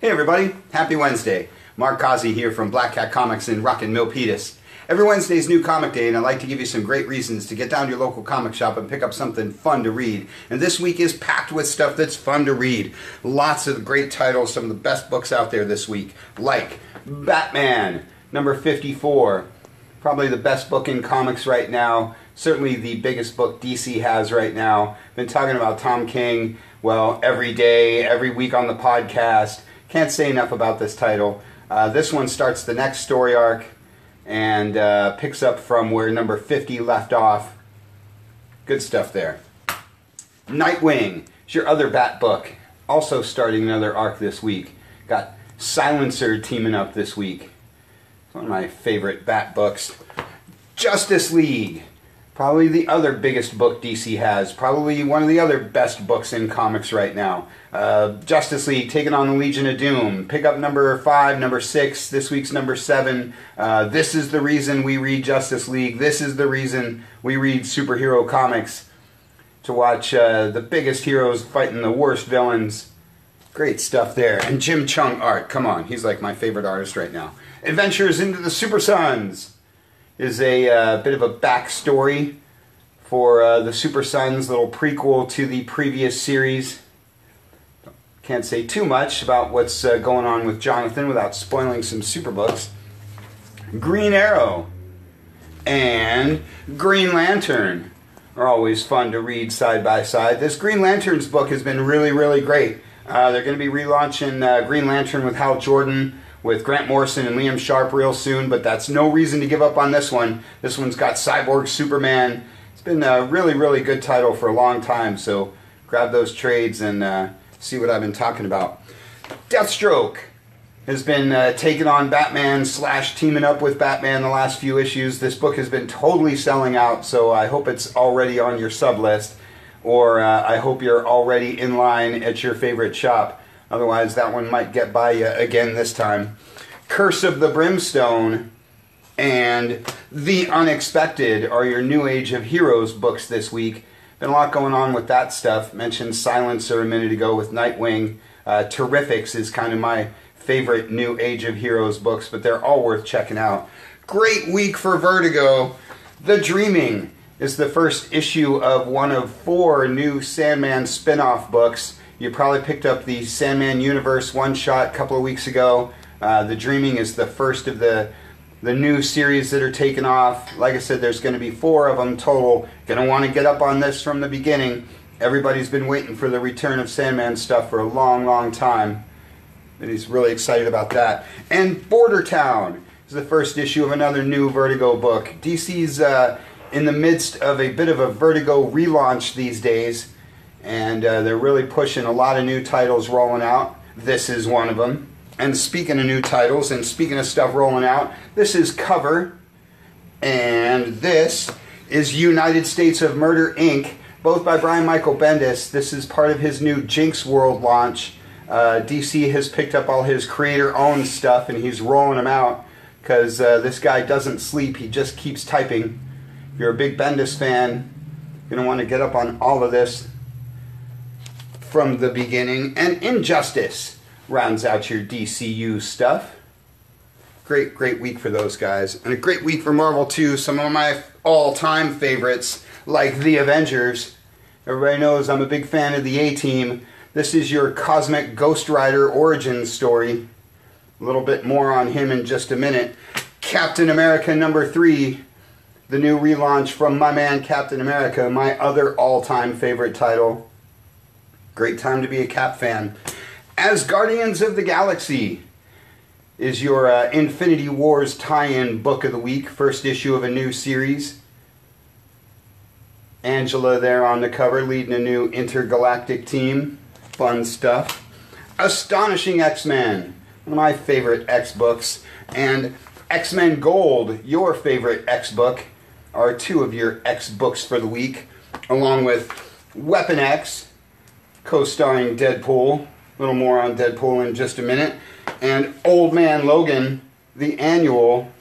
Hey everybody, happy Wednesday. Mark Causey here from Black Cat Comics in Rockin' Milpitas. Every Wednesday is New Comic Day and I'd like to give you some great reasons to get down to your local comic shop and pick up something fun to read. And this week is packed with stuff that's fun to read. Lots of great titles, some of the best books out there this week, like Batman, number 54. Probably the best book in comics right now. Certainly the biggest book DC has right now. Been talking about Tom King, well, every day, every week on the podcast. Can't say enough about this title. This one starts the next story arc and picks up from where number 50 left off. Good stuff there. Nightwing is your other Bat book. Also starting another arc this week. Got Silencer teaming up this week. It's one of my favorite Bat books. Justice League. Probably the other biggest book DC has. Probably one of the other best books in comics right now. Justice League taking on the Legion of Doom. Pick up number 5, number 6, this week's number 7. This is the reason we read Justice League. This is the reason we read superhero comics. To watch the biggest heroes fighting the worst villains. Great stuff there. And Jim Cheung art. Come on, he's like my favorite artist right now. Adventures into the Super Sons is a bit of a backstory for the Super Sons, little prequel to the previous series. Can't say too much about what's going on with Jonathan without spoiling some super books. Green Arrow and Green Lantern are always fun to read side by side. This Green Lantern's book has been really, really great. They're going to be relaunching Green Lantern with Hal Jordan, with Grant Morrison and Liam Sharp real soon, but that's no reason to give up on this one. This one's got Cyborg Superman. It's been a really, really good title for a long time, so grab those trades and see what I've been talking about. Deathstroke has been taking on Batman / teaming up with Batman the last few issues. This book has been totally selling out, so I hope it's already on your sub list, or I hope you're already in line at your favorite shop. Otherwise, that one might get by you again this time. Curse of the Brimstone and The Unexpected are your New Age of Heroes books this week. Been a lot going on with that stuff. Mentioned Silencer a minute ago with Nightwing. Terrifics is kind of my favorite New Age of Heroes books, but they're all worth checking out. Great week for Vertigo. The Dreaming is the first issue of one of 4 new Sandman spin-off books. You probably picked up the Sandman Universe one-shot a couple of weeks ago. The Dreaming is the first of the new series that are taking off. Like I said, there's going to be 4 of them total. Going to want to get up on this from the beginning. Everybody's been waiting for the return of Sandman stuff for a long, long time. And he's really excited about that. And Border Town is the first issue of another new Vertigo book. DC's in the midst of a bit of a Vertigo relaunch these days. And they're really pushing a lot of new titles rolling out. This is one of them. And speaking of new titles and speaking of stuff rolling out, this is Cover. And this is United States of Murder, Inc., both by Brian Michael Bendis. This is part of his new Jinx World launch. DC has picked up all his creator-owned stuff and he's rolling them out because this guy doesn't sleep. He just keeps typing. If you're a big Bendis fan, you're going to want to get up on all of this from the beginning. And Injustice rounds out your DCU stuff. Great, great week for those guys. And a great week for Marvel too. Some of my all-time favorites, like The Avengers. Everybody knows I'm a big fan of the A-Team. This is your Cosmic Ghost Rider origin story. A little bit more on him in just a minute. Captain America number 3. The new relaunch from my man Captain America, my other all-time favorite title. Great time to be a Cap fan. As Guardians of the Galaxy is your Infinity Wars tie-in book of the week. First issue of a new series. Angela there on the cover leading a new intergalactic team. Fun stuff. Astonishing X-Men, one of my favorite X books. And X-Men Gold, your favorite X book, are 2 of your X books for the week. Along with Weapon X, co-starring Deadpool. A little more on Deadpool in just a minute. And Old Man Logan, the annual,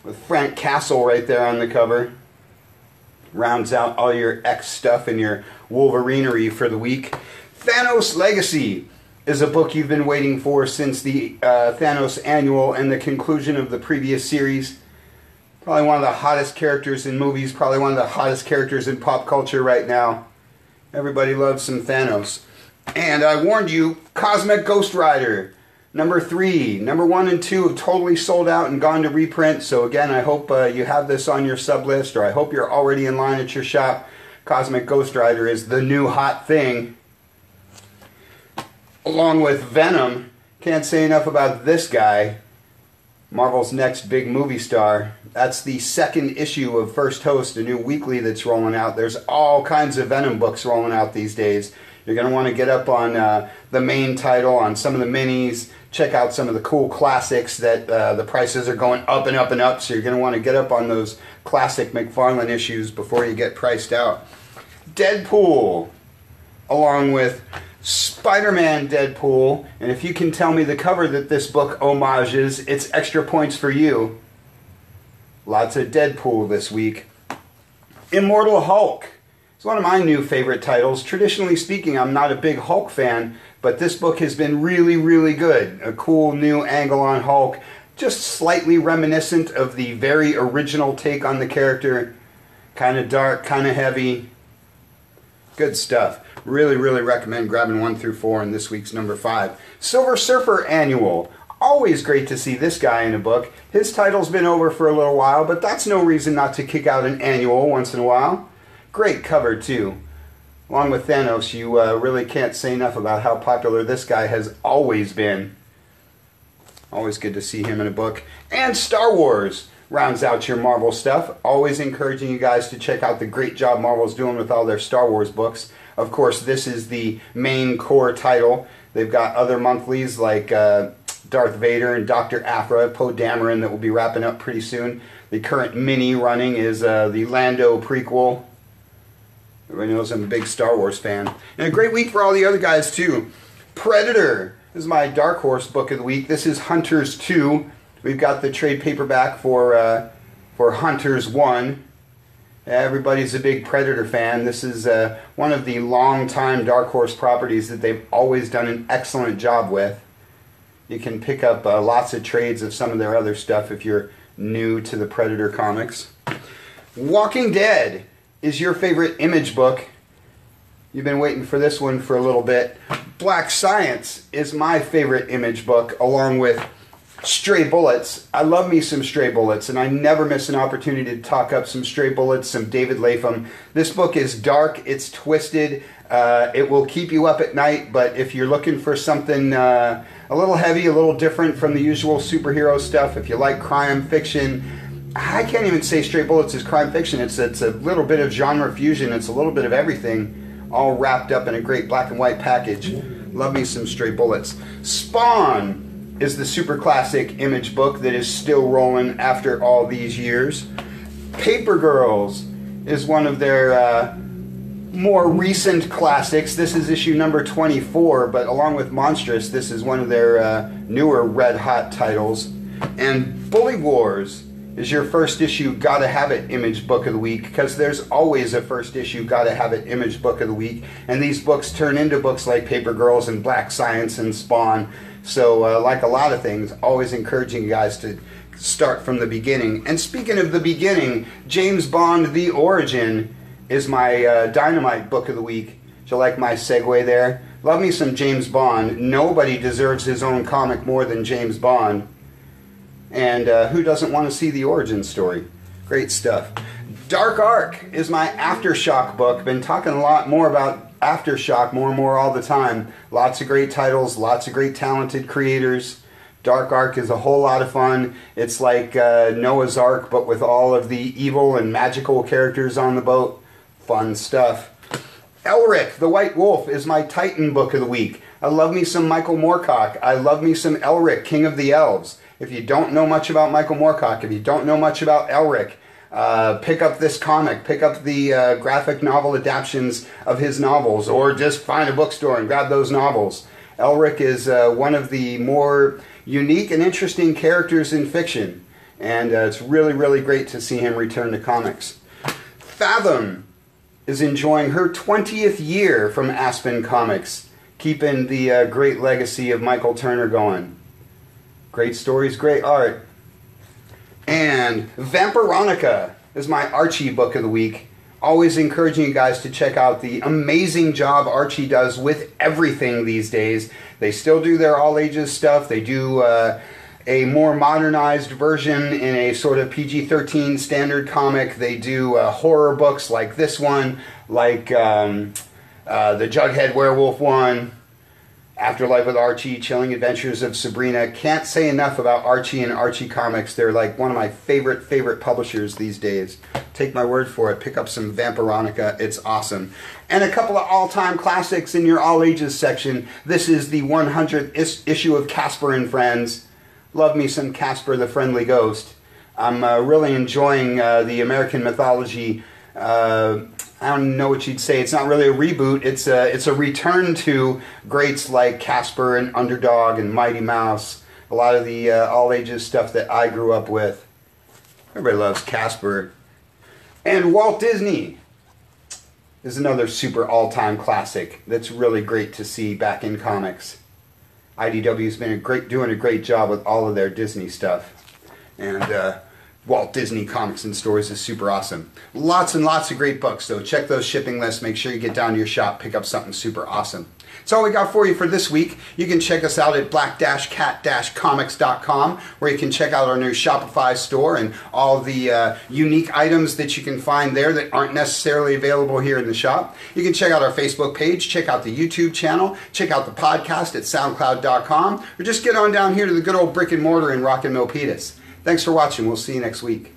with Frank Castle right there on the cover. Rounds out all your X stuff and your Wolverinery for the week. Thanos Legacy is a book you've been waiting for since the Thanos Annual and the conclusion of the previous series. Probably one of the hottest characters in movies, probably one of the hottest characters in pop culture right now. Everybody loves some Thanos. And I warned you, Cosmic Ghost Rider, number 3. Number 1 and 2 have totally sold out and gone to reprint. So again, I hope you have this on your sub list, or I hope you're already in line at your shop. Cosmic Ghost Rider is the new hot thing. Along with Venom, can't say enough about this guy. Marvel's next big movie star. That's the second issue of First Host, a new weekly that's rolling out. There's all kinds of Venom books rolling out these days. You're going to want to get up on the main title, on some of the minis, check out some of the cool classics that the prices are going up and up and up, so you're going to want to get up on those classic McFarlane issues before you get priced out. Deadpool, along with Spider-Man Deadpool, and if you can tell me the cover that this book homages, it's extra points for you. Lots of Deadpool this week. Immortal Hulk. It's one of my new favorite titles. Traditionally speaking, I'm not a big Hulk fan, but this book has been really, really good. A cool new angle on Hulk, just slightly reminiscent of the very original take on the character. Kind of dark, kind of heavy. Good stuff. Really, really recommend grabbing 1 through 4 in this week's number 5. Silver Surfer Annual. Always great to see this guy in a book. His title's been over for a little while, but that's no reason not to kick out an annual once in a while. Great cover, too. Along with Thanos, you really can't say enough about how popular this guy has always been. Always good to see him in a book. And Star Wars rounds out your Marvel stuff. Always encouraging you guys to check out the great job Marvel's doing with all their Star Wars books. Of course, this is the main core title. They've got other monthlies like Darth Vader and Dr. Aphra, Poe Dameron, that will be wrapping up pretty soon. The current mini running is the Lando prequel. Everybody knows I'm a big Star Wars fan. And a great week for all the other guys, too. Predator. This is my Dark Horse book of the week. This is Hunters 2. We've got the trade paperback for Hunters 1. Everybody's a big Predator fan. This is one of the long-time Dark Horse properties that they've always done an excellent job with. You can pick up lots of trades of some of their other stuff if you're new to the Predator comics. Walking Dead is your favorite Image book. You've been waiting for this one for a little bit. Black Science is my favorite Image book, along with Stray Bullets. I love me some Stray Bullets, and I never miss an opportunity to talk up some Stray Bullets, some David Lapham. This book is dark, it's twisted, it will keep you up at night, but if you're looking for something a little heavy, a little different from the usual superhero stuff, if you like crime fiction, I can't even say Stray Bullets is crime fiction. It's a little bit of genre fusion, it's a little bit of everything, all wrapped up in a great black and white package. Love me some Stray Bullets. Spawn is the super classic Image book that is still rolling after all these years. Paper Girls is one of their more recent classics. This is issue number 24, but along with Monstrous, this is one of their newer red hot titles. And Bully Wars is your first issue Gotta Have It Image book of the week, because there's always a first issue Gotta Have It Image book of the week, and these books turn into books like Paper Girls and Black Science and Spawn. So like a lot of things, always encouraging you guys to start from the beginning. And speaking of the beginning, James Bond The Origin is my Dynamite book of the week. Do you like my segue there? Love me some James Bond. Nobody deserves his own comic more than James Bond. And who doesn't want to see the origin story? Great stuff. Dark Ark is my Aftershock book. Been talking a lot more about Aftershock more and more all the time. Lots of great titles, lots of great talented creators. Dark Ark is a whole lot of fun. It's like Noah's Ark, but with all of the evil and magical characters on the boat. Fun stuff. Elric, the White Wolf, is my Titan book of the week. I love me some Michael Moorcock. I love me some Elric, King of the Elves. If you don't know much about Michael Moorcock, if you don't know much about Elric, pick up this comic, pick up the graphic novel adaptions of his novels, or just find a bookstore and grab those novels. Elric is one of the more unique and interesting characters in fiction, and it's really, really great to see him return to comics. Fathom is enjoying her 20th year from Aspen Comics. keeping the great legacy of Michael Turner going. Great stories, great art. And Vampironica is my Archie book of the week. Always encouraging you guys to check out the amazing job Archie does with everything these days. They still do their all ages stuff. They do a more modernized version in a sort of PG-13 standard comic. They do horror books like this one, like the Jughead Werewolf one, Afterlife with Archie, Chilling Adventures of Sabrina. Can't say enough about Archie and Archie Comics. They're like one of my favorite publishers these days. Take my word for it. Pick up some Vampironica. It's awesome. And a couple of all-time classics in your all ages section. This is the 100th issue of Casper and Friends. Love me some Casper the Friendly Ghost. I'm really enjoying the American mythology. I don't know what you'd say. It's not really a reboot. It's a return to greats like Casper and Underdog and Mighty Mouse. A lot of the all ages stuff that I grew up with. Everybody loves Casper. And Walt Disney is another super all-time classic that's really great to see back in comics. IDW's been doing a great job with all of their Disney stuff. And Walt Disney Comics and Stories is super awesome. Lots and lots of great books, though. Check those shipping lists. Make sure you get down to your shop, pick up something super awesome. That's all we got for you for this week. You can check us out at black-cat-comics.com, where you can check out our new Shopify store and all the unique items that you can find there that aren't necessarily available here in the shop. You can check out our Facebook page, check out the YouTube channel, check out the podcast at soundcloud.com, or just get on down here to the good old brick and mortar in Rockin' Milpitas. Thanks for watching. We'll see you next week.